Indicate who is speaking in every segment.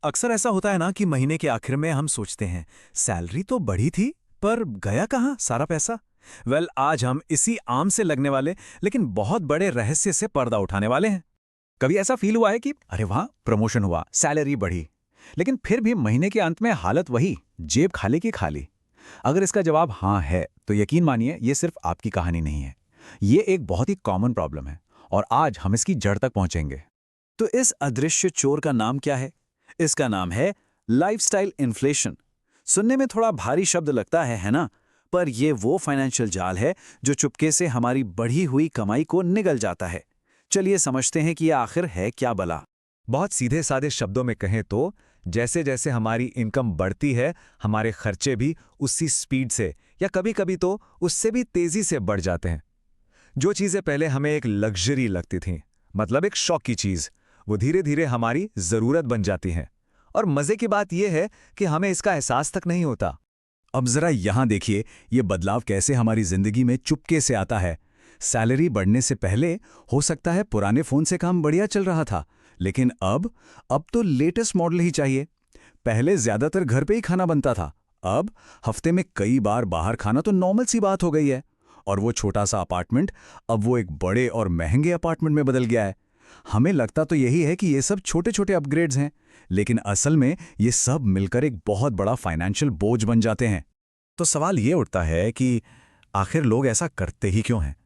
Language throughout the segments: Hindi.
Speaker 1: अक्सर ऐसा होता है ना कि महीने के आखिर में हम सोचते हैं सैलरी तो बढ़ी थी पर गया कहाँ सारा पैसा। आज हम इसी आम से लगने वाले लेकिन बहुत बड़े रहस्य से पर्दा उठाने वाले हैं। कभी ऐसा फील हुआ है कि अरे वाह प्रमोशन हुआ, सैलरी बढ़ी, लेकिन फिर भी महीने के अंत में हालत वही, जेब खाली की खाली। अगर इसका जवाब हाँ है तो यकीन मानिए ये सिर्फ आपकी कहानी नहीं है, ये एक बहुत ही कॉमन प्रॉब्लम है और आज हम इसकी जड़ तक पहुंचेंगे। तो इस अदृश्य चोर का नाम क्या है? इसका नाम है लाइफस्टाइल इन्फ्लेशन। सुनने में थोड़ा भारी शब्द लगता है ना? पर यह वो फाइनेंशियल जाल है जो चुपके से हमारी बढ़ी हुई कमाई को निगल जाता है। चलिए समझते हैं कि यह आखिर है क्या भला।
Speaker 2: बहुत सीधे साधे शब्दों में कहें तो जैसे जैसे हमारी इनकम बढ़ती है, हमारे खर्चे भी उसी स्पीड से या कभी-कभी तो उससे भी तेजी से बढ़ जाते हैं। जो चीज़ें पहले हमें एक लग्जरी लगती थीं, मतलब एक शौक की चीज़, वो धीरे धीरे हमारी ज़रूरत बन जाती हैं। और मज़े की बात यह है कि हमें इसका एहसास तक नहीं होता।
Speaker 1: अब जरा यहां देखिए ये बदलाव कैसे हमारी जिंदगी में चुपके से आता है। सैलरी बढ़ने से पहले हो सकता है पुराने फोन से काम बढ़िया चल रहा था, लेकिन अब तो लेटेस्ट मॉडल ही चाहिए। पहले ज्यादातर घर पे ही खाना बनता था, अब हफ्ते में कई बार बाहर खाना तो नॉर्मल सी बात हो गई है। और वो छोटा सा अपार्टमेंट अब वो एक बड़े और महंगे अपार्टमेंट में बदल गया है। हमें लगता तो यही है कि ये सब छोटे छोटे अपग्रेड्स हैं, लेकिन असल में ये सब मिलकर एक बहुत बड़ा फाइनेंशियल बोझ बन जाते हैं। तो सवाल ये उठता है कि आखिर लोग ऐसा करते ही क्यों हैं?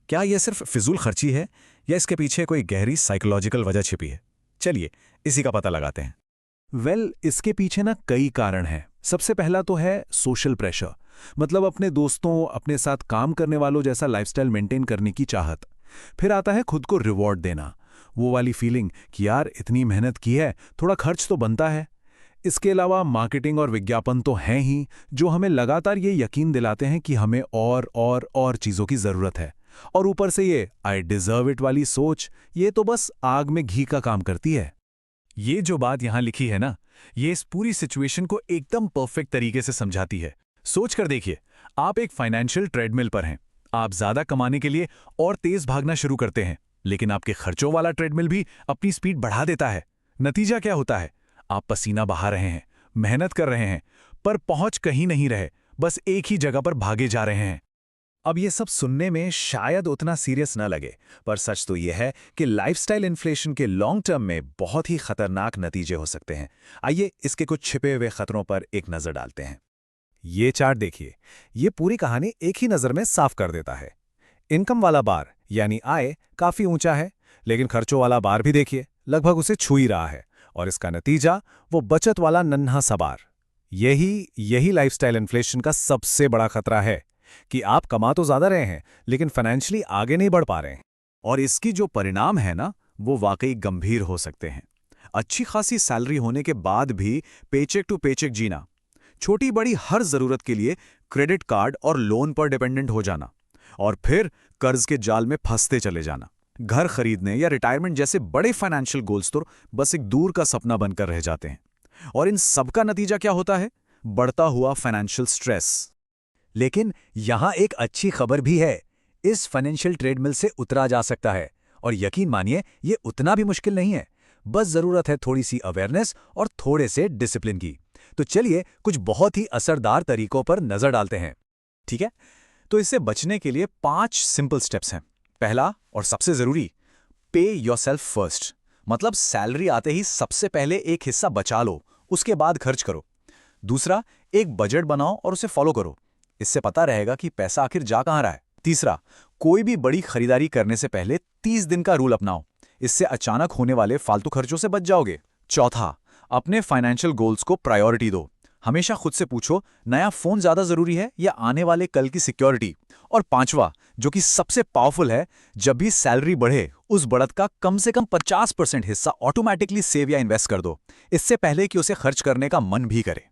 Speaker 1: क्या ये सिर्फ फिजूल खर्ची है या इसके पीछे कोई गहरी साइकोलॉजिकल वजह छिपी है? चलिए इसी का पता लगाते हैं। इसके पीछे ना कई कारण हैं। सबसे पहला तो है सोशल प्रेशर, मतलब अपने दोस्तों, अपने साथ काम करने वालों जैसा लाइफस्टाइल मेंटेन करने की चाहत। फिर आता है खुद को रिवॉर्ड देना, वो वाली फीलिंग कि यार इतनी मेहनत की है, थोड़ा खर्च तो बनता है। इसके अलावा मार्केटिंग और विज्ञापन तो हैं ही, जो हमें लगातार ये यकीन दिलाते हैं कि हमें और चीज़ों की ज़रूरत है। और ऊपर से ये आई डिज़र्व इट वाली सोच, ये तो बस आग में घी का काम करती है। ये जो बात यहां लिखी है ना, ये इस पूरी सिचुएशन को एकदम परफेक्ट तरीके से समझाती है। सोच कर देखिए, आप एक फाइनेंशियल ट्रेडमिल पर हैं। आप ज्यादा कमाने के लिए और तेज भागना शुरू करते हैं, लेकिन आपके खर्चों वाला ट्रेडमिल भी अपनी स्पीड बढ़ा देता है। नतीजा क्या होता है? आप पसीना बहा रहे हैं, मेहनत कर रहे हैं, पर पहुंच कहीं नहीं रहे, बस एक ही जगह पर भागे जा रहे हैं। अब ये सब सुनने में शायद उतना सीरियस न लगे, पर सच तो यह है कि लाइफस्टाइल इन्फ्लेशन के लॉन्ग टर्म में बहुत ही खतरनाक नतीजे हो सकते हैं। आइए इसके कुछ छिपे हुए खतरों पर एक नजर डालते हैं। ये चार्ट देखिए, ये पूरी कहानी एक ही नजर में साफ कर देता है। इनकम वाला बार यानी आय काफी ऊंचा है, लेकिन खर्चों वाला बार भी देखिए, लगभग उसे छू ही रहा है। और इसका नतीजा वो बचत वाला नन्हा सा बार। यही लाइफस्टाइल इन्फ्लेशन का सबसे बड़ा खतरा है कि आप कमा तो ज्यादा रहे हैं, लेकिन फाइनेंशियली आगे नहीं बढ़ पा रहे हैं। और इसकी जो परिणाम है ना, वो वाकई गंभीर हो सकते हैं। अच्छी खासी सैलरी होने के बाद भी पेचेक टू पेचेक जीना, छोटी बड़ी हर जरूरत के लिए क्रेडिट कार्ड और लोन पर डिपेंडेंट हो जाना, और फिर कर्ज के जाल में फंसते चले जाना। घर खरीदने या रिटायरमेंट जैसे बड़े फाइनेंशियल गोल्स तो बस एक दूर का सपना बनकर रह जाते हैं। और इन सब का नतीजा क्या होता है? बढ़ता हुआ फाइनेंशियल स्ट्रेस। लेकिन यहां एक अच्छी खबर भी है, इस फाइनेंशियल ट्रेडमिल से उतरा जा सकता है। और यकीन मानिए ये उतना भी मुश्किल नहीं है, बस जरूरत है थोड़ी सी अवेयरनेस और थोड़े से डिसिप्लिन की। तो चलिए कुछ बहुत ही असरदार तरीकों पर नजर डालते हैं, ठीक है? तो इससे बचने के लिए 5 सिंपल स्टेप्स हैं। पहला और सबसे जरूरी, पे योरसेल्फ फर्स्ट, मतलब सैलरी आते ही सबसे पहले एक हिस्सा बचा लो, उसके बाद खर्च करो। दूसरा, एक बजट बनाओ और उसे फॉलो करो, इससे पता रहेगा कि पैसा आखिर जा कहां रहा है। तीसरा, कोई भी बड़ी खरीदारी करने से पहले 30 दिन का रूल अपनाओ, इससे अचानक होने वाले फालतू खर्चों से बच जाओगे। चौथा, अपने फाइनेंशियल गोल्स को प्रायोरिटी दो, हमेशा खुद से पूछो, नया फोन ज्यादा जरूरी है या आने वाले कल की सिक्योरिटी। और पांचवा, जो कि सबसे पावरफुल है, जब भी सैलरी बढ़े उस बढ़त का कम से कम 50% हिस्सा ऑटोमेटिकली सेव या इन्वेस्ट कर दो, इससे पहले कि उसे खर्च करने का मन भी करे।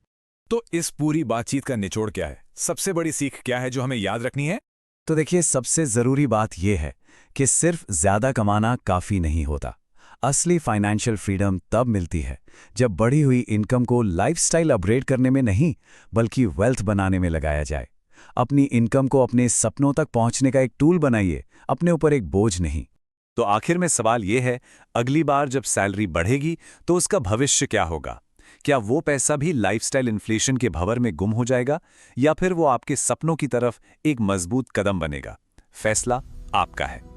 Speaker 2: तो इस पूरी बातचीत का निचोड़ क्या है? सबसे बड़ी सीख क्या है जो हमें याद रखनी है?
Speaker 1: तो देखिए, सबसे जरूरी बात यह है कि सिर्फ ज्यादा कमाना काफी नहीं होता। असली फाइनेंशियल फ्रीडम तब मिलती है जब बढ़ी हुई इनकम को लाइफस्टाइल अपग्रेड करने में नहीं, बल्कि वेल्थ बनाने में लगाया जाए। अपनी इनकम को अपने सपनों तक पहुंचने का एक टूल बनाइए, अपने ऊपर एक बोझ नहीं। तो आखिर में सवाल यह है, अगली बार जब सैलरी बढ़ेगी तो उसका भविष्य क्या होगा?
Speaker 2: क्या वो पैसा भी लाइफस्टाइल इन्फ्लेशन के भंवर में गुम हो जाएगा या फिर वो आपके सपनों की तरफ एक मजबूत कदम बनेगा? फैसला आपका है।